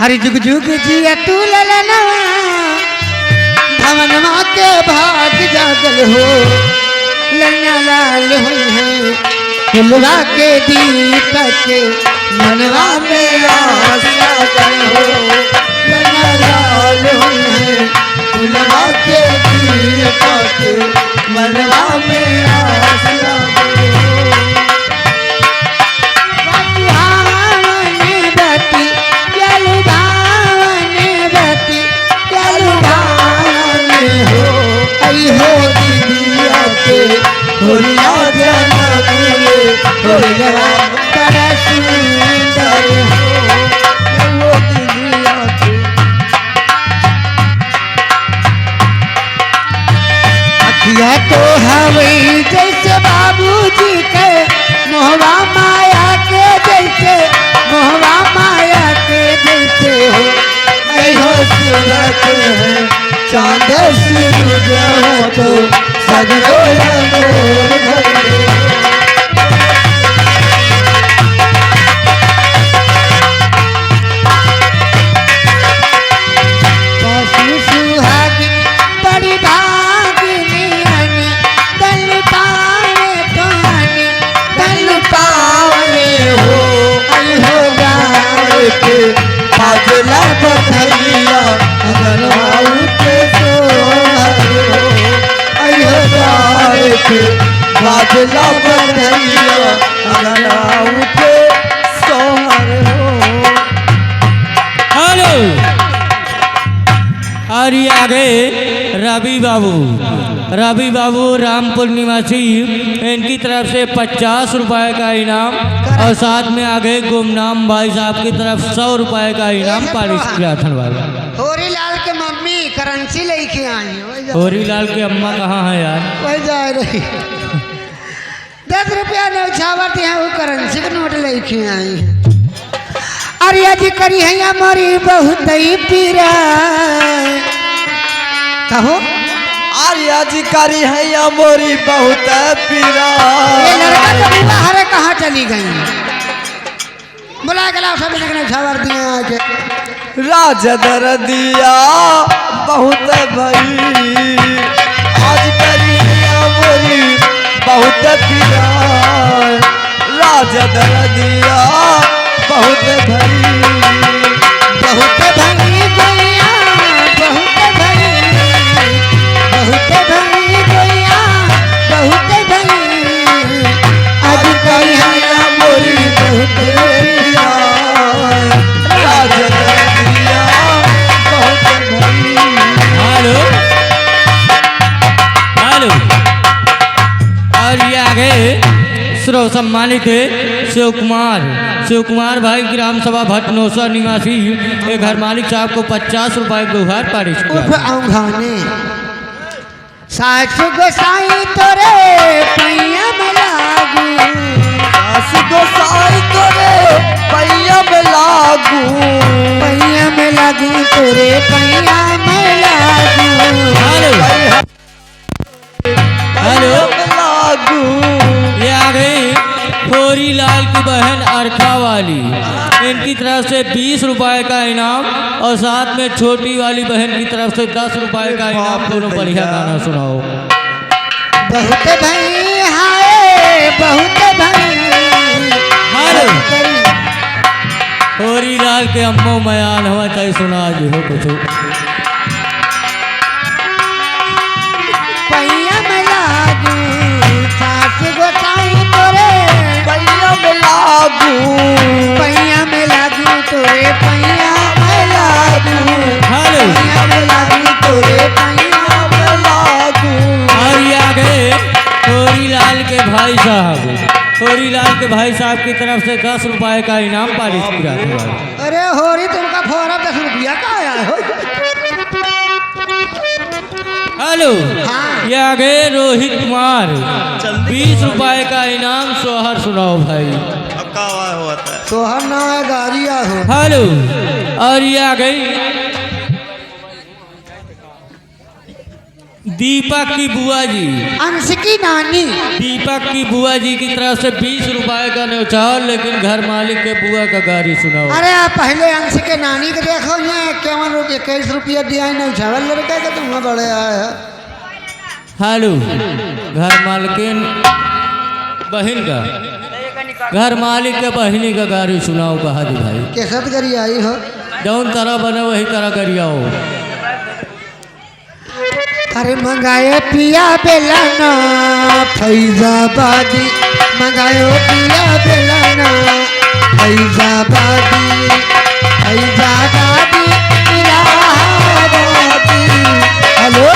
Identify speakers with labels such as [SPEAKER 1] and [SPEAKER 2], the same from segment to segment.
[SPEAKER 1] हरि जुग जुग जिया तू ललनवा धमनवा के भाग जागल हो लैया लाल हुई है फुलवा के दीपक मनवा में आस जागल हो लैया लाल हुई है फुलवा के दीपक मनवा में आस जागल हो हो दिया के होलिया जन्म ले होलिया बड़ा सुंदर हो दिया के अखिया तो हवई जैसे बाबूजी के मोहवा माया के जैसे मोहवा माया के जैसे हो हो सूरत है चांद सूरज हो तो सजनो सुहागिन बड़ी भागिनी दल पावे पानी दल पावे हो गाय के पाजला बधैया अगर बादला बधैया अगर उठे सोहर हो।
[SPEAKER 2] हेलो और ये आगे रवि बाबू रामपुर निवासी इनकी तरफ से 50 रुपए का इनाम और साथ में आगे गुमनाम भाई साहब की तरफ 100 रुपए का इनाम पारिश किया था।
[SPEAKER 1] होरीलाल के मम्मी करेंसी लेके आई
[SPEAKER 2] होरीलाल की अम्मा कहाँ है यार?
[SPEAKER 1] वही जा रही 10 रुपया नौछावत है वो करेंसी का नोट लेके आई। अरे आज करी है हमारी बहुत ही पीरा कहो
[SPEAKER 3] अरे आज करी है हमारी बहुत पीरा।
[SPEAKER 1] ये लड़का तो बाहर कहाँ चली गई बुला गला सब नौछावर दिया आके
[SPEAKER 3] राजा दर दिया बहुत भई आज करी मोरी बहुत पीरा राजा दर दिया बहुत भई
[SPEAKER 1] बहुत भई गैया बहुत भई गैया बहुत भई आज करी है मोरी बहुत पीरा राजा
[SPEAKER 2] श्रो सम्मानित शिव कुमार भाई ग्राम सभा भटनोसर निवासी एक घर मालिक साहब को 50 रुपए के उपहार पारिश
[SPEAKER 1] किया। सास गोसाई तोरे पैया में लागू
[SPEAKER 3] सास गोसाई तोरे पैया में लागू
[SPEAKER 1] पैया में लागू तोरे पैया में लागू
[SPEAKER 2] हेलो
[SPEAKER 1] लागू।
[SPEAKER 2] ये आ गई होरीलाल की बहन अरखा वाली इनकी तरफ से 20 रुपए का इनाम और साथ में छोटी वाली बहन की तरफ से 10 रुपए का इनाम। दोनों बढ़िया गाना सुनाओ।
[SPEAKER 1] बहुत भाई हाय बहुत भाई
[SPEAKER 2] होरीलाल के अम्मो मयान हुआ चाहे सुना जी हो कुछ
[SPEAKER 1] पैया में लागू सास गोसाई तोरे
[SPEAKER 3] पैया में लागू
[SPEAKER 1] पैया में लागू तोरे पैया में लागू
[SPEAKER 2] हेलो
[SPEAKER 1] पैया में लागू तोरे पैया में लागू।
[SPEAKER 2] और ये आ गए होरीलाल के भाई साहब की तरफ से 10 रुपए का इनाम पारिश किया था।
[SPEAKER 1] अरे होरी तुमका फोरा 10 रुपया का आया है।
[SPEAKER 2] हेलो
[SPEAKER 1] हाँ।
[SPEAKER 2] ये आ गए रोहित कुमार 20 रुपए का इनाम। सोहर सुनाओ भाई।
[SPEAKER 1] सोहर ना है गाड़िया हो।
[SPEAKER 2] हेलो और ये आ गई दीपक की बुआ जी,
[SPEAKER 1] अंश की नानी।
[SPEAKER 2] दीपक की बुआ जी की तरफ से 20 रुपए का न्यौछावर, लेकिन घर मालिक के बुआ का गाड़ी सुनाओ।
[SPEAKER 1] अरे आप पहले अंश के नानी को देखो, यहाँ 51 रुपये 21 रुपया दिया है न्यौछावर लड़का का, तुम बड़े आए हो।
[SPEAKER 2] हेलो, घर मालकिन बहन का, घर मालिक के बहनी का गाड़ी सुनाओ कहा जी भाई।
[SPEAKER 1] कैसत करी आई हो?
[SPEAKER 2] जौन तरह बने वही तरह करियाओ।
[SPEAKER 1] अरे मंगाए पिया बेलाना फैजाबादी, मंगायो पिया बेलाना फैजाबादी, फैजाबादी इलाहाबादी। हेलो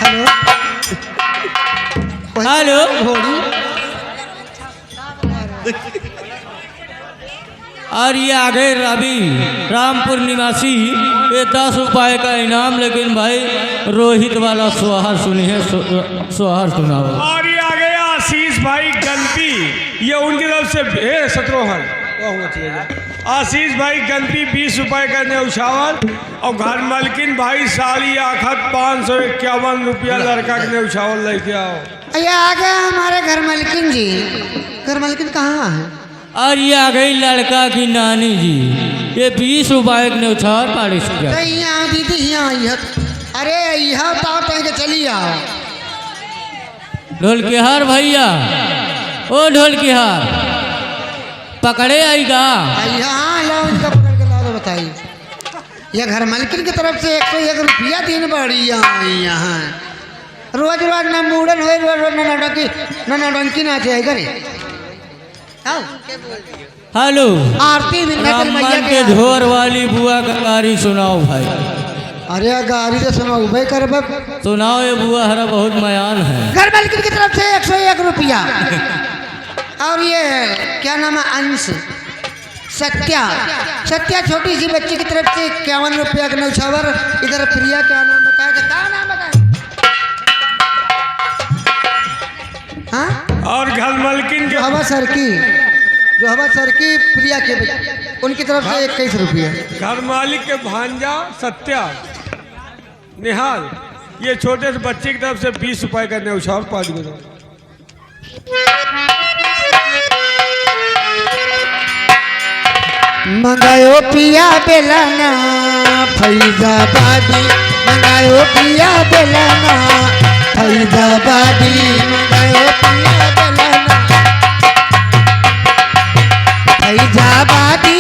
[SPEAKER 1] हेलो
[SPEAKER 2] हेलो,
[SPEAKER 1] घोड़ी।
[SPEAKER 2] और ये आगे रवि रामपुर निवासी, ये 10 रुपए का इनाम, लेकिन भाई रोहित वाला सोहर सुनिए, सोहर सुनाओ।
[SPEAKER 4] और ये आ गया आशीष भाई गलती, ये उनकी तरफ से शत्रुघ्न आशीष भाई गलती 20 रुपए का न्यौछावर, और घर मालकिन भाई साली आखत 551 रुपया लड़का के न्यौछावर लेके आओ।
[SPEAKER 1] ये आ गया हमारे घर मालकिन जी। घर मालकिन कहाँ है?
[SPEAKER 2] और ये आ गई लड़का की नानी जी, ये 20 रुपए के न्यौछावर पारिश किया।
[SPEAKER 1] तो यहाँ दीदी यहाँ आई है। अरे यहाँ तो कहीं के चली आओ।
[SPEAKER 2] ढोलकिहार भैया, ओ ढोलकिहार पकड़े आएगा।
[SPEAKER 1] यहाँ लो, इनका पकड़ के ला दो। बताइए, ये घर मालकिन की तरफ से 101 रुपया दिन बढ़ी यहाँ। रोज रोज ना मूड़न हो, रोज रोज ना नौटंकी नाचे है करे। आओ।
[SPEAKER 2] हेलो,
[SPEAKER 1] आरती विंध्याचल मैया
[SPEAKER 2] रामन के झोर वाली बुआ का गाड़ी सुनाओ भाई।
[SPEAKER 1] अरे गाड़ी तो सुना उबे कर
[SPEAKER 2] सुनाओ, ये बुआ हरा बहुत मयान है।
[SPEAKER 1] घर मालकिन की तरफ से 101 रुपया। और ये क्या नाम है? अंश सत्या, सत्या छोटी सी बच्ची की तरफ से 51 रुपया का न्यौछावर। इधर प्रिया, क्या नाम बताया? क्या नाम बताया? हाँ?
[SPEAKER 4] और घर मालकिन
[SPEAKER 1] जो हवा सर की, जो हवा सर की प्रिया के बच्ची, उनकी तरफ से 21 रुपया।
[SPEAKER 4] घर मालिक के भांजा सत्या निहाल, ये छोटे से बच्चे की तरफ से 20 रुपए का न्यौछावर पाँच गुना।
[SPEAKER 1] मंगायो पिया बेलाना फैजाबादी, मंगायो पिया बेलाना फैजाबादी, मंगायो पिया बेलाना फैजाबादी